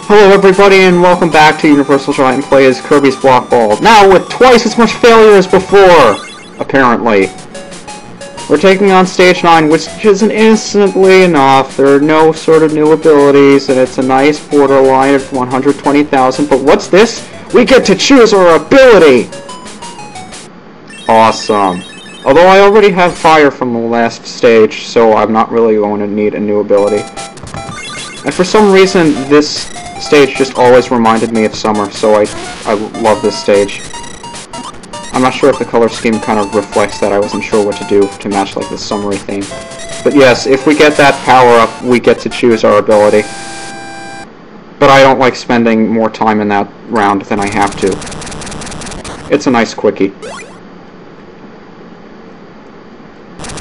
Hello everybody and welcome back to UniversalGiant Play as Kirby's Block Ball. Now with twice as much failure as before, apparently. We're taking on Stage 9, which isn't instantly enough. There are no sort of new abilities, and it's a nice borderline of 120,000. But what's this? We get to choose our ability! Awesome. Although I already have fire from the last stage, so I'm not really going to need a new ability. And for some reason, this stage just always reminded me of summer, so I love this stage. I'm not sure if the color scheme kind of reflects that. I wasn't sure what to do to match like the summery theme. But yes, if we get that power up, we get to choose our ability. But I don't like spending more time in that round than I have to. It's a nice quickie.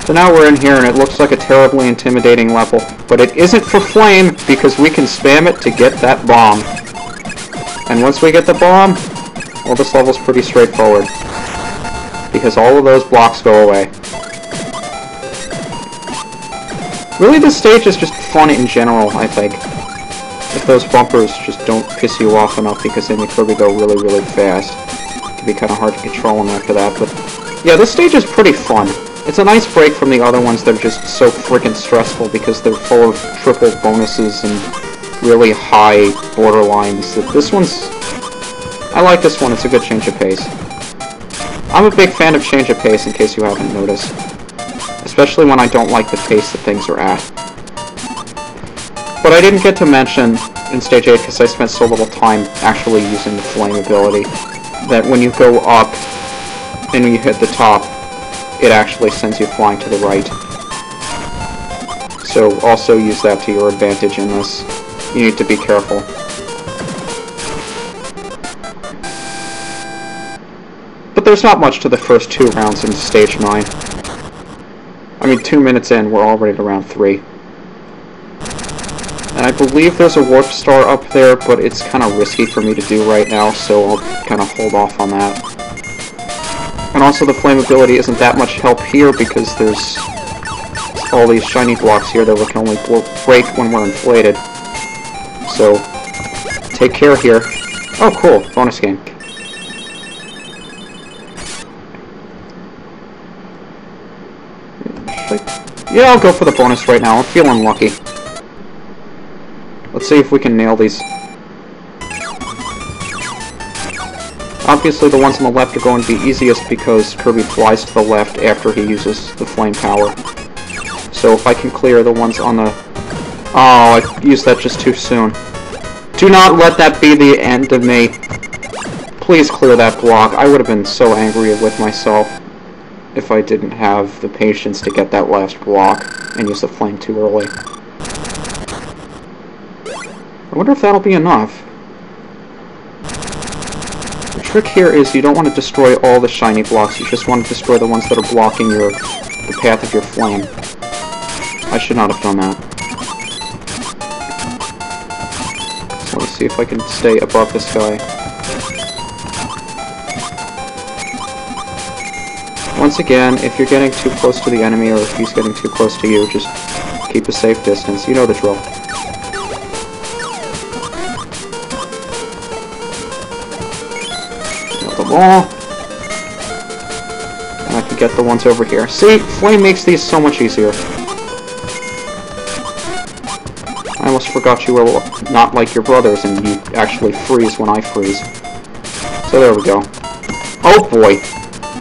So now we're in here and it looks like a terribly intimidating level, but it isn't for flame because we can spam it to get that bomb. And once we get the bomb, well, this level's pretty straightforward because all of those blocks go away. Really, this stage is just fun in general, I think. If those bumpers just don't piss you off enough because they make Kirby go really, really fast. It can be kind of hard to control him after that, but yeah, this stage is pretty fun. It's a nice break from the other ones that are just so freaking stressful because they're full of triple bonuses and really high borderlines. This one's... I like this one, it's a good change of pace. I'm a big fan of change of pace in case you haven't noticed. Especially when I don't like the pace that things are at. But I didn't get to mention in Stage 8 because I spent so little time actually using the flame ability that when you go up and when you hit the top, it actually sends you flying to the right. So also use that to your advantage in this. You need to be careful. But there's not much to the first 2 rounds in Stage 9. I mean, 2 minutes in, we're already at round 3. And I believe there's a warp star up there, but it's kind of risky for me to do right now, so I'll kind of hold off on that. And also the flame ability isn't that much help here because there's all these shiny blocks here that we can only break when we're inflated. So, take care here. Oh cool, bonus game. Yeah, I'll go for the bonus right now. I'm feeling lucky. Let's see if we can nail these. Obviously the ones on the left are going to be easiest because Kirby flies to the left after he uses the flame power. So if I can clear the ones on the... Oh, I used that just too soon. Do not let that be the end of me. Please clear that block. I would have been so angry with myself if I didn't have the patience to get that last block and use the flame too early. I wonder if that'll be enough. The trick here is you don't want to destroy all the shiny blocks, you just want to destroy the ones that are blocking the path of your flame. I should not have done that. So let's see if I can stay above this guy. Once again, if you're getting too close to the enemy or if he's getting too close to you, just keep a safe distance. You know the drill. Wall. And I can get the ones over here. See, flame makes these so much easier. I almost forgot you were not like your brothers and you actually freeze when I freeze. So there we go. Oh boy!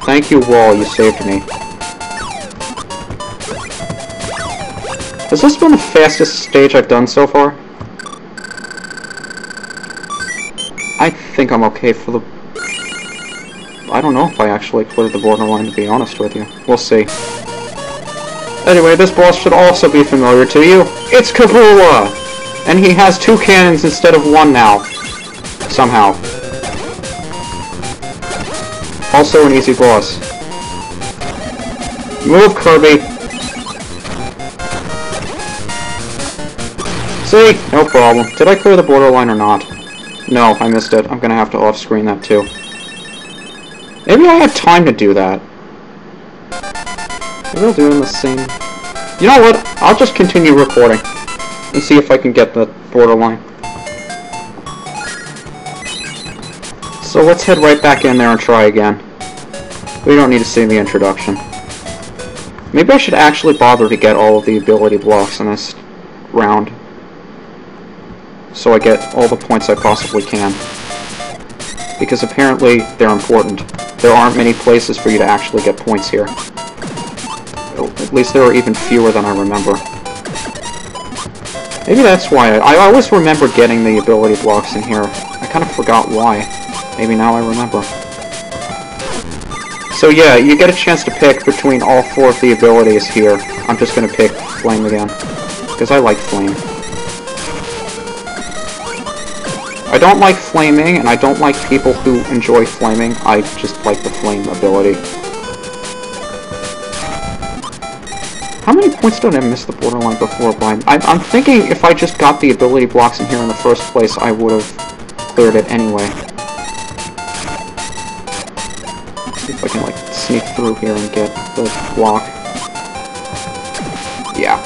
Thank you, wall, you saved me. Has this been the fastest stage I've done so far? I think I'm okay for the... I don't know if I actually cleared the borderline, to be honest with you. We'll see. Anyway, this boss should also be familiar to you. It's Kabula! And he has 2 cannons instead of 1 now. Somehow. Also an easy boss. Move, Kirby! See? No problem. Did I clear the borderline or not? No, I missed it. I'm gonna have to off-screen that too. Maybe I had time to do that. Maybe I'll do it in the same... You know what? I'll just continue recording and see if I can get the borderline. So let's head right back in there and try again. We don't need to see the introduction. Maybe I should actually bother to get all of the ability blocks in this round, so I get all the points I possibly can. Because apparently they're important. There aren't many places for you to actually get points here. At least there are even fewer than I remember. Maybe that's why. I always remember getting the ability blocks in here. I kind of forgot why. Maybe now I remember. So yeah, you get a chance to pick between all 4 of the abilities here. I'm just going to pick Flame again, because I like Flame. I don't like flaming, and I don't like people who enjoy flaming. I just like the Flame ability. How many points did I miss the borderline before by? I'm thinking if I just got the ability blocks in here in the first place, I would have cleared it anyway. See if I can, like, sneak through here and get the block. Yeah.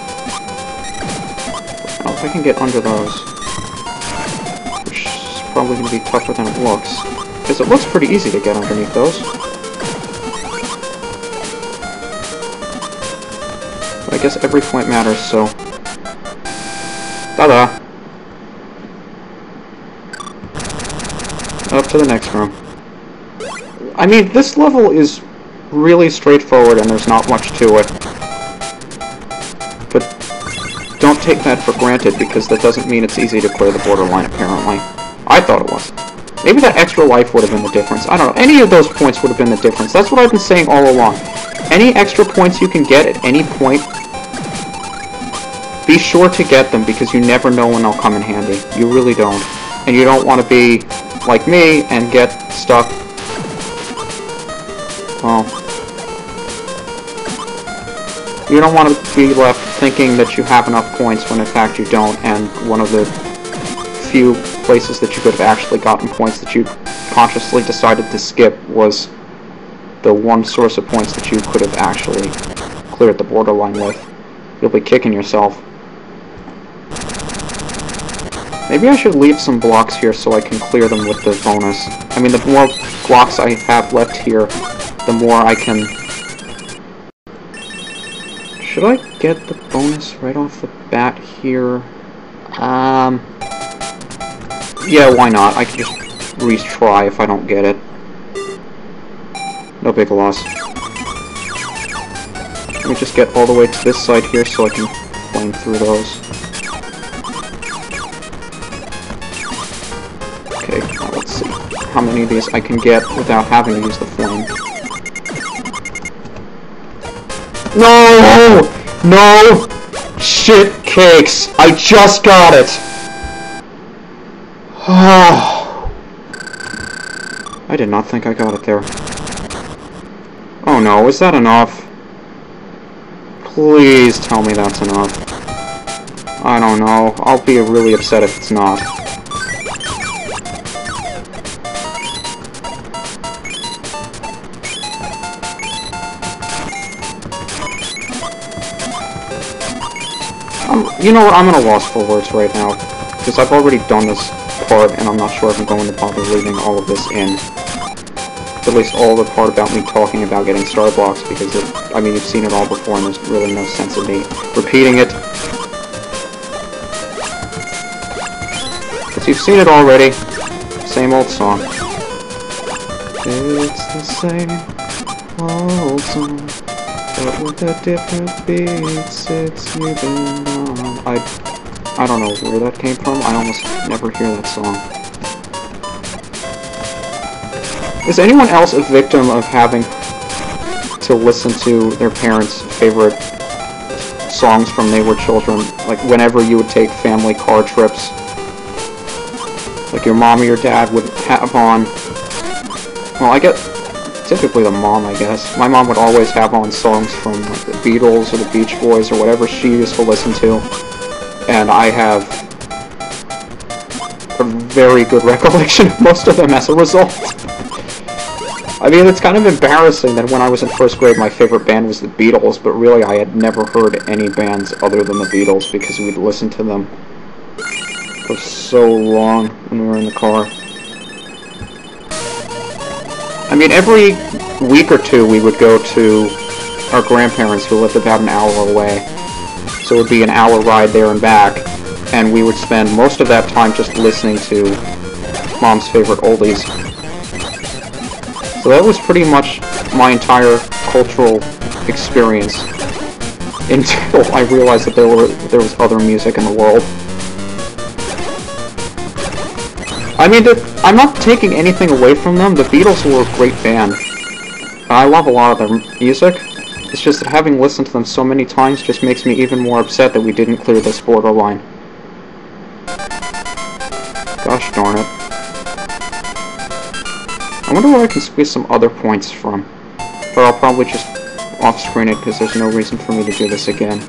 I don't know if I can get under those. Which is probably going to be tougher than it looks. Because it looks pretty easy to get underneath those. But I guess every point matters, so... Ta-da! Up to the next room. I mean, this level is really straightforward and there's not much to it. But don't take that for granted, because that doesn't mean it's easy to clear the borderline, apparently. I thought it was. Maybe that extra life would have been the difference. I don't know. Any of those points would have been the difference. That's what I've been saying all along. Any extra points you can get at any point, be sure to get them, because you never know when they'll come in handy. You really don't. And you don't want to be like me and get stuck. Well, you don't want to be left thinking that you have enough points when in fact you don't, and one of the few places that you could have actually gotten points that you consciously decided to skip was the one source of points that you could have actually cleared the borderline with. You'll be kicking yourself. Maybe I should leave some blocks here so I can clear them with the bonus. I mean, the more blocks I have left here, the more I can... Should I get the bonus right off the bat here? Yeah, why not? I can just retry if I don't get it. No big loss. Let me just get all the way to this side here so I can flame through those. Okay, now let's see how many of these I can get without having to use the flame. No! No! Shit cakes! I just got it! I did not think I got it there. Oh no, is that enough? Please tell me that's enough. I don't know. I'll be really upset if it's not. You know what, I'm at a loss for words right now, because I've already done this part, and I'm not sure if I'm going to bother leaving all of this in. At least all the part about me talking about getting star blocks, because I mean, you've seen it all before, and there's really no sense in me repeating it. Because you've seen it already. Same old song. It's the same old song, but with a different beat since you've been on. I don't know where that came from. I almost never hear that song. Is anyone else a victim of having to listen to their parents' favorite songs from they were children? Like, whenever you would take family car trips, like your mom or your dad would have on... Well, I get... typically the mom, I guess. My mom would always have on songs from like, the Beatles or the Beach Boys or whatever she used to listen to. And I have a very good recollection of most of them as a result. I mean, it's kind of embarrassing that when I was in first grade my favorite band was the Beatles, but really I had never heard any bands other than the Beatles because we'd listened to them for so long when we were in the car. I mean, every week or two we would go to our grandparents who lived about an hour away. So it would be an hour ride there and back, and we would spend most of that time just listening to Mom's favorite oldies. So that was pretty much my entire cultural experience until I realized that there was other music in the world. I mean, I'm not taking anything away from them. The Beatles were a great band. I love a lot of their music. It's just that having listened to them so many times just makes me even more upset that we didn't clear this borderline. Gosh darn it. I wonder where I can squeeze some other points from. But I'll probably just off-screen it because there's no reason for me to do this again.